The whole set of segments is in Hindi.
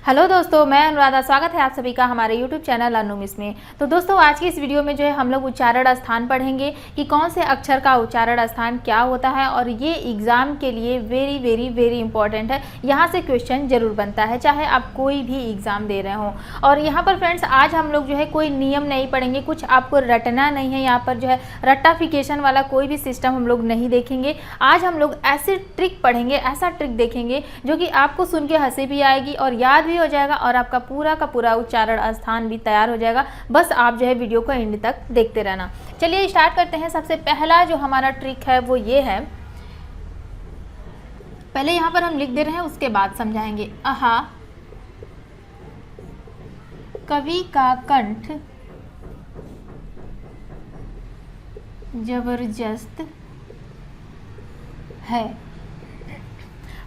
हेलो दोस्तों, मैं अनुराधा। स्वागत है आप सभी का हमारे YouTube चैनल अनु मिस में। तो दोस्तों, आज की इस वीडियो में जो है हम लोग उच्चारण स्थान पढ़ेंगे कि कौन से अक्षर का उच्चारण स्थान क्या होता है, और ये एग्ज़ाम के लिए वेरी वेरी वेरी इंपॉर्टेंट है। यहाँ से क्वेश्चन जरूर बनता है, चाहे आप कोई भी एग्ज़ाम दे रहे हो। और यहाँ पर फ्रेंड्स, आज हम लोग जो है कोई नियम नहीं पढ़ेंगे, कुछ आपको रटना नहीं है। यहाँ पर जो है रट्टाफिकेशन वाला कोई भी सिस्टम हम लोग नहीं देखेंगे। आज हम लोग ऐसे ट्रिक पढ़ेंगे, ऐसा ट्रिक देखेंगे जो कि आपको सुन के हंसी भी आएगी और याद भी हो जाएगा, और आपका पूरा का पूरा उच्चारण स्थान भी तैयार हो जाएगा। बस आप जो है वीडियो को एंड तक देखते रहना। चलिए स्टार्ट करते हैं। सबसे पहला जो हमारा ट्रिक है वो ये है, पहले यहाँ पर हम लिख दे रहे हैं, उसके बाद समझाएंगे। आहा कवि का कंठ जबरदस्त है।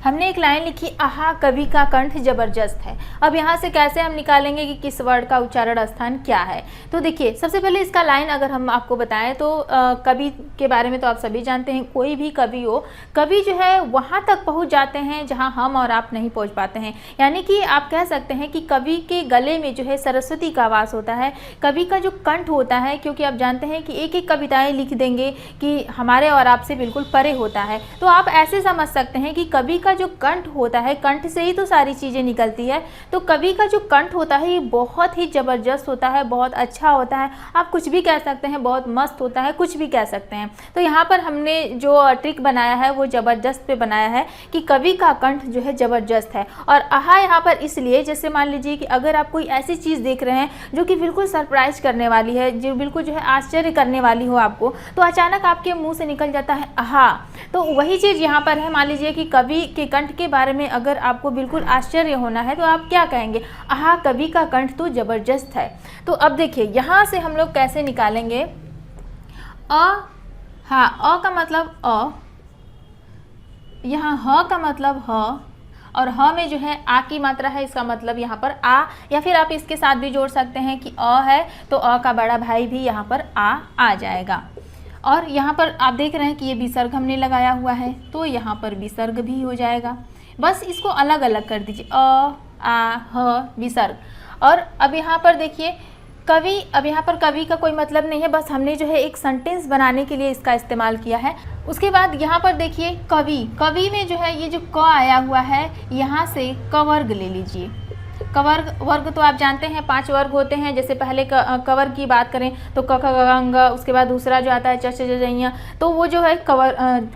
हमने एक लाइन लिखी, आहा कवि का कंठ जबरदस्त है। अब यहाँ से कैसे हम निकालेंगे कि किस वर्ड का उच्चारण स्थान क्या है। तो देखिए, सबसे पहले इसका लाइन अगर हम आपको बताएं तो कवि के बारे में तो आप सभी जानते हैं। कोई भी कवि हो, कवि जो है वहाँ तक पहुँच जाते हैं जहाँ हम और आप नहीं पहुँच पाते हैं। यानी कि आप कह सकते हैं कि कवि के गले में जो है सरस्वती का वास होता है। कवि का जो कंठ होता है, क्योंकि आप जानते हैं कि एक एक कविताएँ लिख देंगे कि हमारे और आपसे बिल्कुल परे होता है। तो आप ऐसे समझ सकते हैं कि कवि का जो कंठ होता है, कंठ से ही तो सारी चीज़ें निकलती है। तो कवि का जो कंठ होता है ये बहुत ही ज़बरदस्त होता है, बहुत अच्छा होता है। आप कुछ भी कह सकते हैं, बहुत मस्त होता है, कुछ भी कह सकते हैं। तो यहाँ पर हमने जो ट्रिक बनाया है वो ज़बरदस्त पे बनाया है कि कवि का कंठ जो है ज़बरदस्त है। और आहा यहाँ पर इसलिए, जैसे मान लीजिए कि अगर आप कोई ऐसी चीज़ देख रहे हैं जो कि बिल्कुल सरप्राइज करने वाली है, जो बिल्कुल जो है आश्चर्य करने वाली हो आपको, तो अचानक आपके मुँह से निकल जाता है आहा। तो वही चीज़ यहाँ पर है। मान लीजिए कि कवि के कंठ के बारे में अगर आपको बिल्कुल आश्चर्य होना है तो आप क्या कहेंगे, आहा कवि का कंठ तो जबरदस्त है। तो अब देखिए यहाँ से हम लोग कैसे निकालेंगे। हाँ, अ का मतलब अ, यहाँ ह का मतलब ह, और ह में जो है आ की मात्रा है, इसका मतलब यहाँ पर आ, या फिर आप इसके साथ भी जोड़ सकते हैं कि अ है तो अ का बड़ा भाई भी यहाँ पर आ जाएगा। और यहाँ पर आप देख रहे हैं कि ये विसर्ग हमने लगाया हुआ है, तो यहाँ पर विसर्ग भी हो जाएगा। बस इसको अलग अलग कर दीजिए, अ आ ह विसर्ग। और अब यहाँ पर देखिए कवि, अब यहाँ पर कवि का कोई मतलब नहीं है, बस हमने जो है एक सेंटेंस बनाने के लिए इसका इस्तेमाल किया है। उसके बाद यहाँ पर देखिए कवि, कवि में जो है ये जो क आया हुआ है, यहाँ से कवर्ग ले लीजिए। कवर्ग, वर्ग तो आप जानते हैं 5 वर्ग होते हैं। जैसे पहले कवर्ग की बात करें तो क ख ग घ अंग, उसके बाद दूसरा जो आता है च छ ज झ ञ, तो वो जो है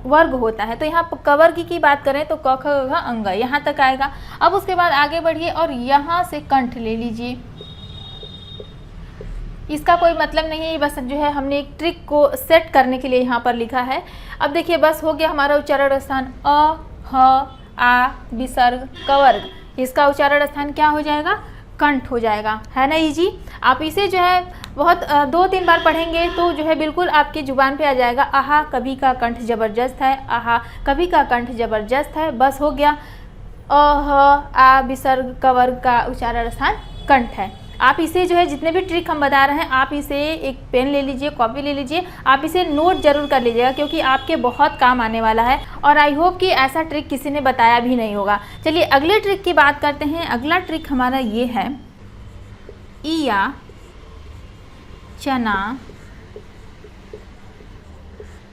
वर्ग होता है। तो यहाँ कवर्ग की बात करें तो क ख ग घ अंग यहाँ तक आएगा। अब उसके बाद आगे बढ़िए और यहाँ से कंठ ले लीजिए। इसका कोई मतलब नहीं है, बस जो है हमने एक ट्रिक को सेट करने के लिए यहाँ पर लिखा है। अब देखिए बस हो गया हमारा उच्चारण स्थान, अ ह आ विसर्ग कवर्ग। इसका उच्चारण स्थान क्या हो जाएगा, कंठ हो जाएगा, है ना इजी। आप इसे जो है बहुत 2-3 बार पढ़ेंगे तो जो है बिल्कुल आपकी जुबान पे आ जाएगा। आहा कवि का कंठ जबरदस्त है, आहा कवि का कंठ जबरदस्त है। बस हो गया, अ ह आ विसर्ग कवर्ग का उच्चारण स्थान कंठ है। आप इसे जो है जितने भी ट्रिक हम बता रहे हैं, आप इसे एक पेन ले लीजिए, कॉपी ले लीजिए, आप इसे नोट जरूर कर लीजिएगा, क्योंकि आपके बहुत काम आने वाला है। और आई होप कि ऐसा ट्रिक किसी ने बताया भी नहीं होगा। चलिए अगले ट्रिक की बात करते हैं। अगला ट्रिक हमारा ये है, ईया चना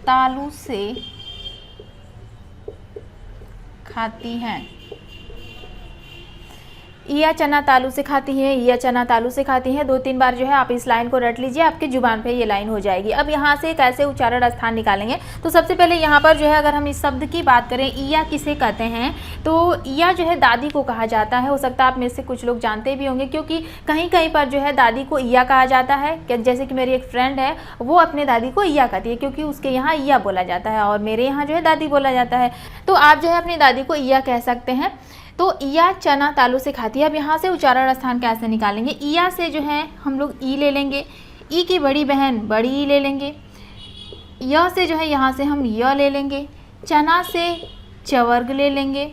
तालू से खाती हैं। ईया चना तालू से खाती है, ईया चना तालू से खाती है। 2-3 बार जो है आप इस लाइन को रट लीजिए, आपके जुबान पे ये लाइन हो जाएगी। अब यहाँ से कैसे उच्चारण स्थान निकालेंगे, तो सबसे पहले यहाँ पर जो है अगर हम इस शब्द की बात करें, ईया किसे कहते हैं, तो ईया जो है दादी को कहा जाता है। हो सकता है आप में से कुछ लोग जानते भी होंगे, क्योंकि कहीं कहीं पर जो है दादी को ईया कहा जाता है। जैसे कि मेरी एक फ्रेंड है, वो अपने दादी को ईया कहती है, क्योंकि उसके यहाँ ईया बोला जाता है और मेरे यहाँ जो है दादी बोला जाता है। तो आप जो है अपनी दादी को ईया कह सकते हैं। तो ईया चना तालू से खाती है। अब यहाँ से उच्चारण स्थान कैसे निकालेंगे, ईया से जो है हम लोग ई ले लेंगे, ई की बड़ी बहन बड़ी ई ले लेंगे। य से जो है यहाँ से हम य ले लेंगे, चना से चवर्ग ले लेंगे,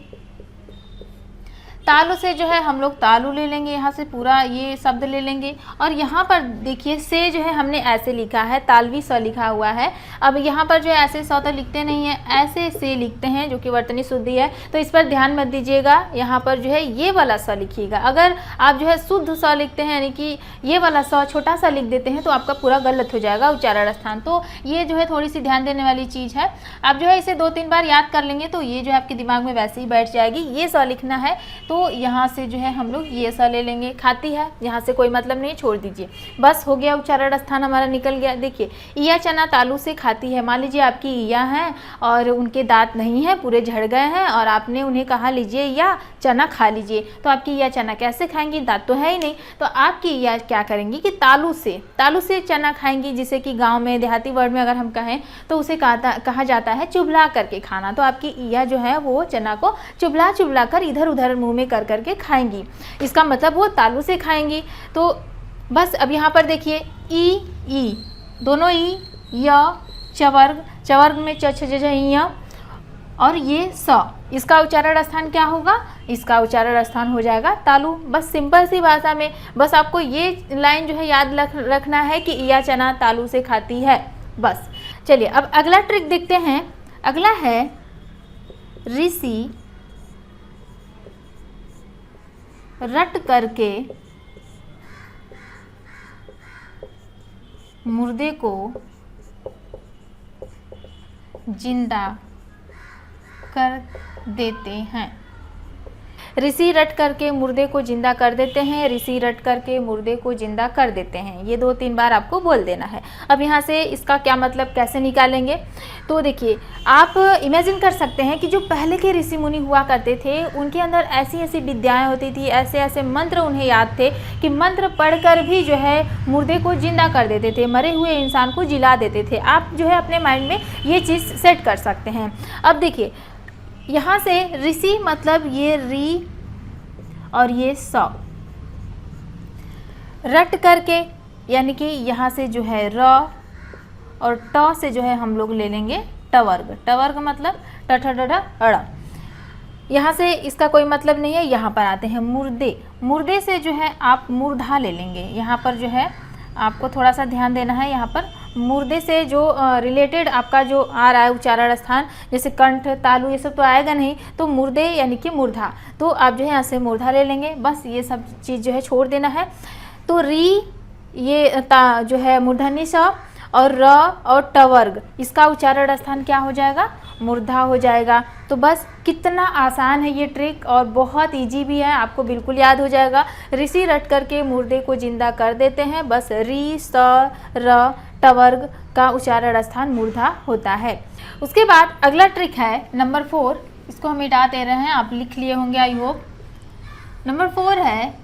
तालु से जो है हम लोग तालु ले लेंगे, यहाँ से पूरा ये शब्द ले लेंगे। और यहाँ पर देखिए से जो है हमने ऐसे लिखा है, तालवी स लिखा हुआ है। अब यहाँ पर जो है ऐसे स तो लिखते नहीं है, ऐसे से लिखते हैं, जो कि वर्तनी शुद्धि है। तो इस पर ध्यान मत दीजिएगा, यहाँ पर जो है ये वाला स लिखिएगा। अगर आप जो है शुद्ध स लिखते हैं, यानी कि ये वाला स छोटा सा लिख देते हैं, तो आपका पूरा गलत हो जाएगा उच्चारण स्थान। तो ये जो है थोड़ी सी ध्यान देने वाली चीज़ है। आप जो है इसे 2-3 बार याद कर लेंगे तो ये जो है आपके दिमाग में वैसे ही बैठ जाएगी। ये स लिखना है तो यहाँ से जो है हम लोग ये स ले लेंगे। खाती है, यहाँ से कोई मतलब नहीं, छोड़ दीजिए। बस हो गया, उच्चारण स्थान हमारा निकल गया। देखिए ईया चना तालू से खाती है। मान लीजिए आपकी ईया हैं और उनके दांत नहीं है, पूरे झड़ गए हैं, और आपने उन्हें कहा लीजिए या चना खा लीजिए, तो आपकी ईया चना कैसे खाएंगी? दांत तो है ही नहीं। तो आपकी ईया क्या करेंगी कि तालू से चना खाएंगी, जिसे कि गाँव में देहाती वर्ड में अगर हम कहें तो उसे कहा जाता है चुभला करके खाना। तो आपकी ईया जो है वो चना को चुभला कर इधर उधर मुंह में कर करके खाएंगी, इसका मतलब वो तालू से खाएंगी। तो बस अब यहाँ पर देखिए ई दोनों ई, य चवर्ग में च छ ज य, और ये स, इसका उच्चारण स्थान क्या होगा? इसका उच्चारण स्थान हो जाएगा तालु। बस सिंपल सी भाषा में बस आपको ये लाइन जो है याद रखना है कि ईया चना तालु से खाती है, बस। चलिए अब अगला ट्रिक देखते हैं। अगला है ऋषि रट करके मुर्दे को जिंदा कर देते हैं। ऋषि रट करके मुर्दे को जिंदा कर देते हैं, ऋषि रट करके मुर्दे को जिंदा कर देते हैं। ये 2-3 बार आपको बोल देना है। अब यहाँ से इसका क्या मतलब कैसे निकालेंगे? तो देखिए आप इमेजिन कर सकते हैं कि जो पहले के ऋषि मुनि हुआ करते थे, उनके अंदर ऐसी ऐसी विद्याएं होती थी, ऐसे ऐसे मंत्र उन्हें याद थे कि मंत्र पढ़कर भी जो है मुर्दे को जिंदा कर देते थे, मरे हुए इंसान को जिला देते थे। आप जो है अपने माइंड में ये चीज़ सेट कर सकते हैं। अब देखिए यहाँ से ऋषि मतलब ये री और ये स, रट करके यानी कि यहाँ से जो है र और ट से जो है हम लोग ले लेंगे टवर्ग। टवर्ग मतलब ट ठ ड ढ अड़। यहाँ से इसका कोई मतलब नहीं है। यहाँ पर आते हैं मुर्दे। मुर्दे से जो है आप मूर्धा ले लेंगे। यहाँ पर जो है आपको थोड़ा सा ध्यान देना है। यहाँ पर मुर्दे से जो रिलेटेड आपका जो आ रहा है उच्चारण स्थान, जैसे कंठ तालु ये सब तो आएगा नहीं, तो मुर्दे यानी कि मूर्धा, तो आप जो है यहाँ से मूर्धा ले लेंगे। बस ये सब चीज़ जो है छोड़ देना है। तो री ये ता जो है मूर्धन्य स और र और टवर्ग, इसका उच्चारण स्थान क्या हो जाएगा? मूर्धा हो जाएगा। तो बस कितना आसान है ये ट्रिक और बहुत इजी भी है, आपको बिल्कुल याद हो जाएगा। ऋषि रट करके मुर्दे को जिंदा कर देते हैं। बस री स र टवर्ग का उच्चारण स्थान मूर्धा होता है। उसके बाद अगला ट्रिक है नंबर 4, इसको हम मिटा दे रहे हैं, आप लिख लिए होंगे आई होप। नंबर 4 है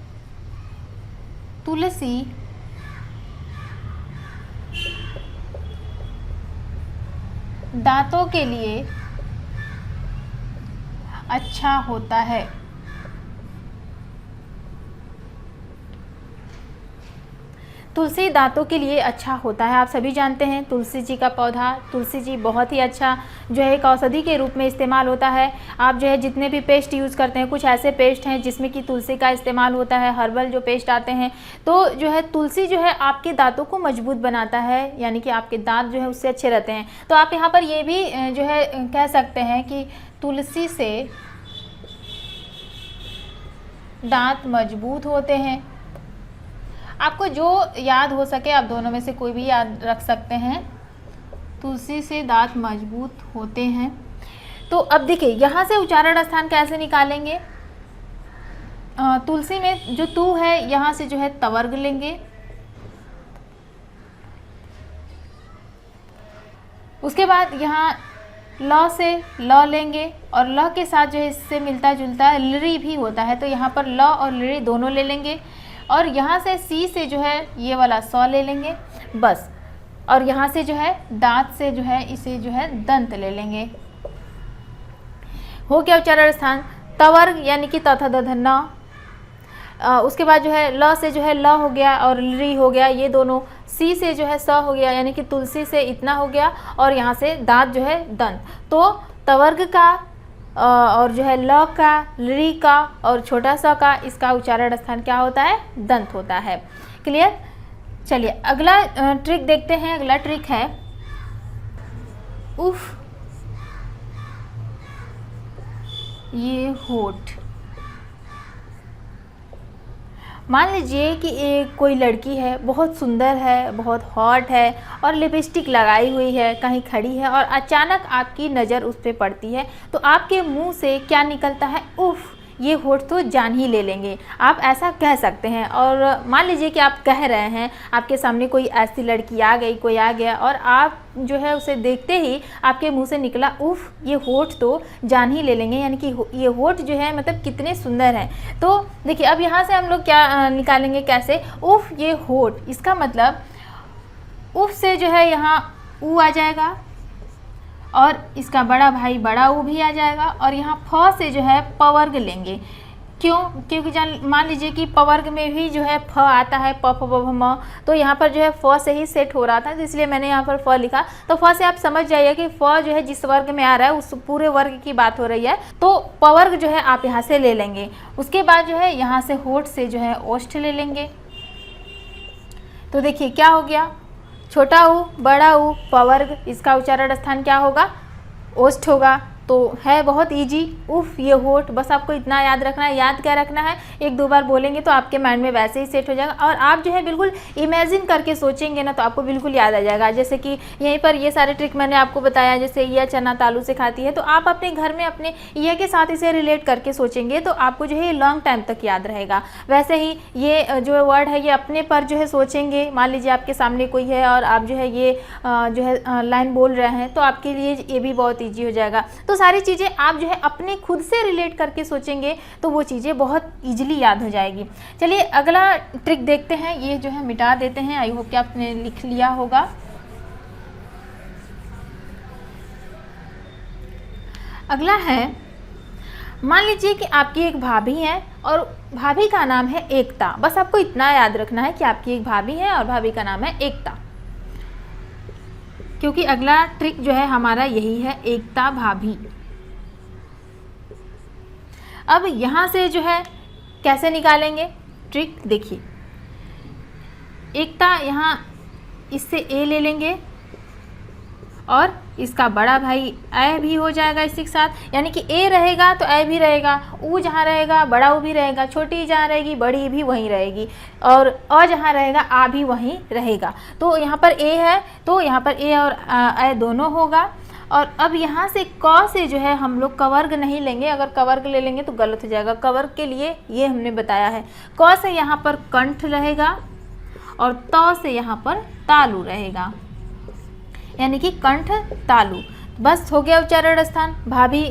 तुलसी दांतों के लिए अच्छा होता है। तुलसी दांतों के लिए अच्छा होता है। आप सभी जानते हैं तुलसी जी का पौधा, तुलसी जी बहुत ही अच्छा जो है एक औषधि के रूप में इस्तेमाल होता है। आप जो है जितने भी पेस्ट यूज़ करते हैं, कुछ ऐसे पेस्ट हैं जिसमें कि तुलसी का इस्तेमाल होता है, हर्बल जो पेस्ट आते हैं, तो जो है तुलसी जो है आपके दांतों को मजबूत बनाता है, यानी कि आपके दांत जो है उससे अच्छे रहते हैं। तो आप यहाँ पर ये भी जो है कह सकते हैं कि तुलसी से दांत मजबूत होते हैं। आपको जो याद हो सके आप दोनों में से कोई भी याद रख सकते हैं। तुलसी से दांत मजबूत होते हैं। तो अब देखिए यहाँ से उच्चारण स्थान कैसे निकालेंगे? तुलसी में जो तू है यहाँ से जो है तवर्ग लेंगे। उसके बाद यहाँ ल से ल लेंगे और ल के साथ जो है इससे मिलता जुलता लरी भी होता है, तो यहाँ पर ल और लरी दोनों ले लेंगे। और यहाँ से सी से जो है ये वाला स ले लेंगे बस। और यहाँ से जो है दांत से जो है इसे जो है दंत ले लेंगे। हो गया उच्चारण स्थान तवर्ग यानी कि तथा दधन्ना। उसके बाद जो है ल से जो है ल हो गया और री हो गया, ये दोनों। सी से जो है स हो गया यानी कि तुलसी से इतना हो गया, और यहाँ से दांत जो है दंत। तो तवर्ग का और जो है ल का, री का और छोटा सा का, इसका उच्चारण स्थान क्या होता है? दंत होता है। क्लियर? चलिए अगला ट्रिक देखते हैं। अगला ट्रिक है उफ, ये होठ। मान लीजिए कि एक कोई लड़की है, बहुत सुंदर है, बहुत हॉट है और लिपस्टिक लगाई हुई है, कहीं खड़ी है और अचानक आपकी नज़र उस पर पड़ती है, तो आपके मुंह से क्या निकलता है? उफ, ये होठ तो जान ही ले लेंगे। आप ऐसा कह सकते हैं। और मान लीजिए कि आप कह रहे हैं, आपके सामने कोई ऐसी लड़की आ गई, कोई आ गया और आप जो है उसे देखते ही आपके मुंह से निकला उफ, ये होठ तो जान ही ले लेंगे, यानी कि ये होठ जो है मतलब कितने सुंदर हैं। तो देखिए अब यहाँ से हम लोग क्या निकालेंगे, कैसे? उफ, ये होठ, इसका मतलब उफ से जो है यहाँ ऊ आ जाएगा और इसका बड़ा भाई बड़ा ऊ भी आ जाएगा और यहाँ फ से जो है प वर्ग लेंगे। क्यों? क्योंकि मान लीजिए कि प वर्ग में भी जो है फ आता है, प फ ब म, तो यहाँ पर जो है फ से ही सेट हो रहा था, तो इसलिए मैंने यहाँ पर फ लिखा। तो फ से आप समझ जाइए कि फ जो है जिस वर्ग में आ रहा है उस पूरे वर्ग की बात हो रही है, तो प वर्ग जो है आप यहाँ से ले लेंगे। उसके बाद जो है यहाँ से होठ से जो है ओष्ठ ले लेंगे। तो देखिए क्या हो गया, छोटा ऊ, बड़ा ऊ, प वर्ग, इसका उच्चारण स्थान क्या होगा? ओष्ठ होगा। तो है बहुत इजी, उफ, ये होठ। बस आपको इतना याद रखना है। याद क्या रखना है? एक दो बार बोलेंगे तो आपके माइंड में वैसे ही सेट हो जाएगा और आप जो है बिल्कुल इमेजिन करके सोचेंगे ना, तो आपको बिल्कुल याद आ जाएगा। जैसे कि यहीं पर ये सारे ट्रिक मैंने आपको बताया, जैसे यह चना तालू से खाती है, तो आप अपने घर में अपने यह के साथ इसे रिलेट करके सोचेंगे तो आपको जो है लॉन्ग टाइम तक याद रहेगा। वैसे ही ये जो वर्ड है ये अपने पर जो है सोचेंगे। मान लीजिए आपके सामने कोई है और आप जो है ये जो है लाइन बोल रहे हैं, तो आपके लिए ये भी बहुत ईजी हो जाएगा। तो सारी चीज़ें आप जो है अपने खुद से रिलेट करके सोचेंगे तो वो चीज़ें बहुत ईजिली याद हो जाएगी। चलिए अगला ट्रिक देखते हैं। ये जो है मिटा देते हैं, आई होप कि आपने लिख लिया होगा। अगला है, मान लीजिए कि आपकी एक भाभी है और भाभी का नाम है एकता। बस आपको इतना याद रखना है कि आपकी एक भाभी है और भाभी का नाम है एकता, क्योंकि अगला ट्रिक जो है हमारा यही है, एकता भाभी। अब यहाँ से जो है कैसे निकालेंगे ट्रिक, देखिए एकता, यहाँ इससे ए ले लेंगे और इसका बड़ा भाई ए भी हो जाएगा इसी के साथ, यानी कि ए रहेगा तो ए भी रहेगा, ऊ जहाँ रहेगा बड़ा ऊ भी रहेगा, छोटी जहाँ रहेगी बड़ी भी वहीं रहेगी और अ जहाँ रहेगा आ भी वहीं रहेगा। तो यहाँ पर ए है तो यहाँ पर ए और ए दोनों होगा। और अब यहाँ से क से जो है हम लोग कवर्ग नहीं लेंगे, अगर कवर्ग ले लेंगे तो गलत हो जाएगा। कवर्ग के लिए ये हमने बताया है। क से यहाँ पर कंठ रहेगा और त से यहाँ पर तालु रहेगा, यानी कि कंठ तालु। बस हो गया उच्चारण स्थान। भाभी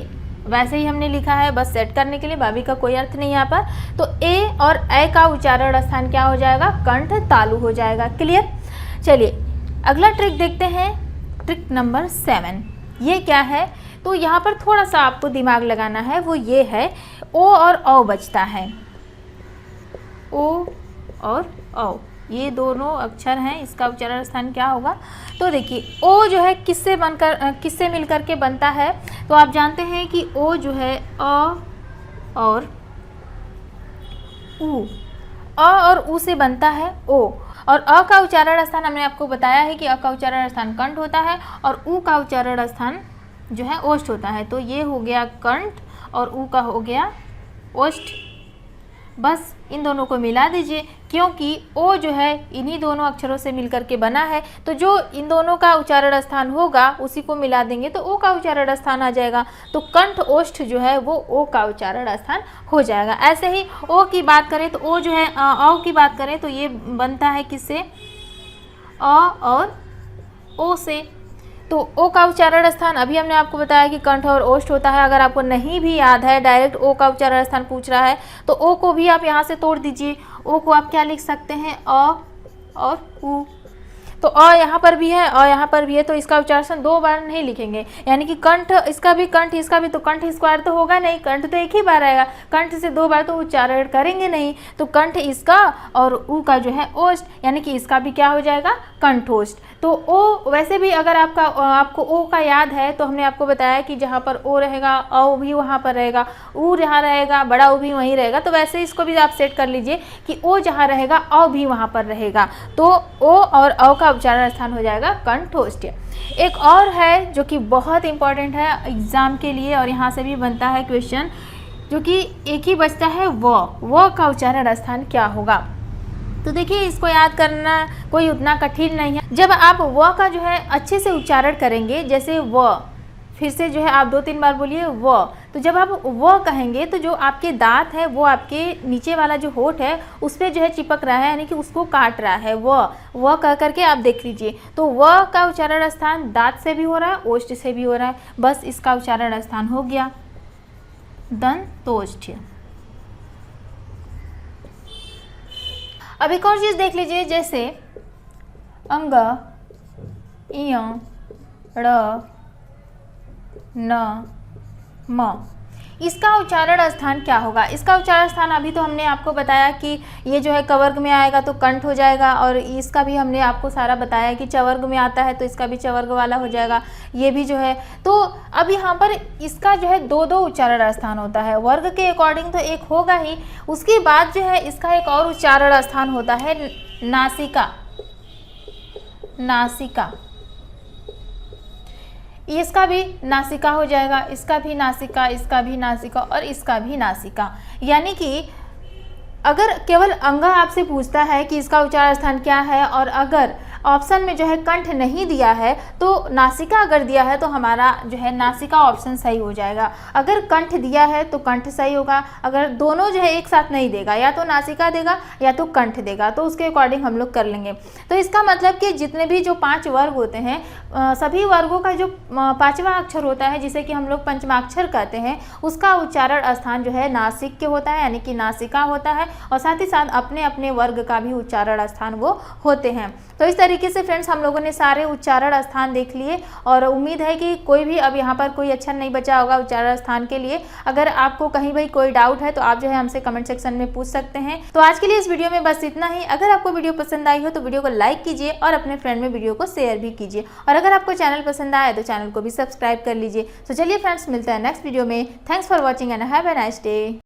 वैसे ही हमने लिखा है, बस सेट करने के लिए, भाभी का कोई अर्थ नहीं यहाँ पर। तो ए और ए का उच्चारण स्थान क्या हो जाएगा? कंठ तालु हो जाएगा। क्लियर? चलिए अगला ट्रिक देखते हैं, ट्रिक नंबर 7। ये क्या है? तो यहाँ पर थोड़ा सा आपको दिमाग लगाना है, वो ये है ओ और औ बचता है। ओ और औ, ये दोनों अक्षर हैं, इसका उच्चारण स्थान क्या होगा? तो देखिए ओ जो है किससे मिलकर के बनता है? तो आप जानते हैं कि ओ जो है अ और ऊ, अ और ऊ से बनता है ओ। और अ का उच्चारण स्थान हमने आपको बताया है कि अ का उच्चारण स्थान कंठ होता है और ऊ का उच्चारण स्थान जो है ओष्ठ होता है। तो ये हो गया कंठ और ऊ का हो गया ओष्ठ। बस इन दोनों को मिला दीजिए, क्योंकि ओ जो है इन्हीं दोनों अक्षरों से मिलकर के बना है, तो जो इन दोनों का उच्चारण स्थान होगा उसी को मिला देंगे तो ओ का उच्चारण स्थान आ जाएगा। तो कंठ ओष्ठ जो है वो ओ का उच्चारण स्थान हो जाएगा। ऐसे ही ओ की बात करें तो ओ जो है औ की बात करें तो ये बनता है किससे? अ और ओ से। तो ओ का उच्चारण स्थान अभी हमने आपको बताया कि कंठ और ओष्ठ होता है। अगर आपको नहीं भी याद है, डायरेक्ट ओ का उच्चारण स्थान पूछ रहा है, तो ओ को भी आप यहाँ से तोड़ दीजिए। ओ को आप क्या लिख सकते हैं? अ और ऊ। तो अ यहाँ पर भी है, अ यहाँ पर भी है, तो इसका उच्चारण 2 बार नहीं लिखेंगे, यानी कि कंठ इसका भी कंठ इसका भी, तो कंठ स्क्वायर तो होगा नहीं, कंठ तो एक ही बार आएगा, कंठ से 2 बार तो उच्चारण करेंगे नहीं, तो कंठ इसका और ऊ का जो है ओष्ठ, यानी कि इसका भी क्या हो जाएगा, कंठोष्ठ। तो ओ वैसे भी अगर आपको ओ का याद है तो हमने आपको बताया कि जहाँ पर ओ रहेगा औ भी वहाँ पर रहेगा, ऊ जहाँ रहेगा बड़ा ओ भी वहीं रहेगा, तो वैसे इसको भी आप सेट कर लीजिए कि ओ जहाँ रहेगा औ भी वहाँ पर रहेगा, तो ओ और औ का उच्चारण स्थान हो जाएगा कंठोष्ठ। एक और है जो कि बहुत इंपॉर्टेंट है एग्जाम के लिए और यहाँ से भी बनता है क्वेश्चन, जो कि एक ही बचता है व का उच्चारण स्थान क्या होगा। तो देखिए इसको याद करना कोई उतना कठिन नहीं है। जब आप व का जो है अच्छे से उच्चारण करेंगे, जैसे व, फिर से जो है आप 2-3 बार बोलिए व, तो जब आप व कहेंगे तो जो आपके दांत है वो आपके नीचे वाला जो होठ है उस पर जो है चिपक रहा है, यानी कि उसको काट रहा है, व कह करके आप देख लीजिए। तो व का उच्चारण स्थान दांत से भी हो रहा है, ओष्ठ से भी हो रहा है, बस इसका उच्चारण स्थान हो गया दंतोष्ठ। अब एक और चीज़ देख लीजिए, जैसे अंग, इय, ड़, न, म, इसका उच्चारण स्थान क्या होगा। इसका उच्चारण स्थान अभी तो हमने आपको बताया कि ये जो है कवर्ग में आएगा तो कंठ हो जाएगा, और इसका भी हमने आपको सारा बताया कि चवर्ग में आता है तो इसका भी चवर्ग वाला हो जाएगा, ये भी जो है। तो अब यहाँ पर इसका जो है 2-2 उच्चारण स्थान होता है, वर्ग के अकॉर्डिंग तो एक होगा ही, उसके बाद जो है इसका एक और उच्चारण स्थान होता है नासिका, नासिका, इसका भी नासिका हो जाएगा, इसका भी नासिका, इसका भी नासिका और इसका भी नासिका। यानी कि अगर केवल अंग आपसे पूछता है कि इसका उच्चारण स्थान क्या है, और अगर ऑप्शन में जो है कंठ नहीं दिया है तो नासिका अगर दिया है तो हमारा जो है नासिका ऑप्शन सही हो जाएगा। अगर कंठ दिया है तो कंठ सही होगा, अगर दोनों जो है एक साथ नहीं देगा, या तो नासिका देगा या तो कंठ देगा, तो उसके अकॉर्डिंग हम लोग कर लेंगे। तो इसका मतलब कि जितने भी जो 5 वर्ग होते हैं, सभी वर्गों का जो 5वां अक्षर होता है जिसे कि हम लोग पंचमाक्षर कहते हैं, उसका उच्चारण स्थान जो है नासिक के होता है, यानी कि नासिका होता है, और साथ ही साथ अपने अपने वर्ग का भी उच्चारण स्थान वो होते हैं। तो इस तरीके से फ्रेंड्स हम लोगों ने सारे उच्चारण स्थान देख लिए, और उम्मीद है कि कोई भी अब यहाँ पर कोई अक्षर नहीं बचा होगा उच्चारण स्थान के लिए। अगर आपको कहीं भी कोई डाउट है तो आप जो है हमसे कमेंट सेक्शन में पूछ सकते हैं। तो आज के लिए इस वीडियो में बस इतना ही। अगर आपको वीडियो पसंद आई हो तो वीडियो को लाइक कीजिए और अपने फ्रेंड में वीडियो को शेयर भी कीजिए, और अगर आपको चैनल पसंद आया तो चैनल को भी सब्सक्राइब कर लीजिए। तो चलिए फ्रेंड्स, मिलते हैं नेक्स्ट वीडियो में। Thanks for watching and have a nice day.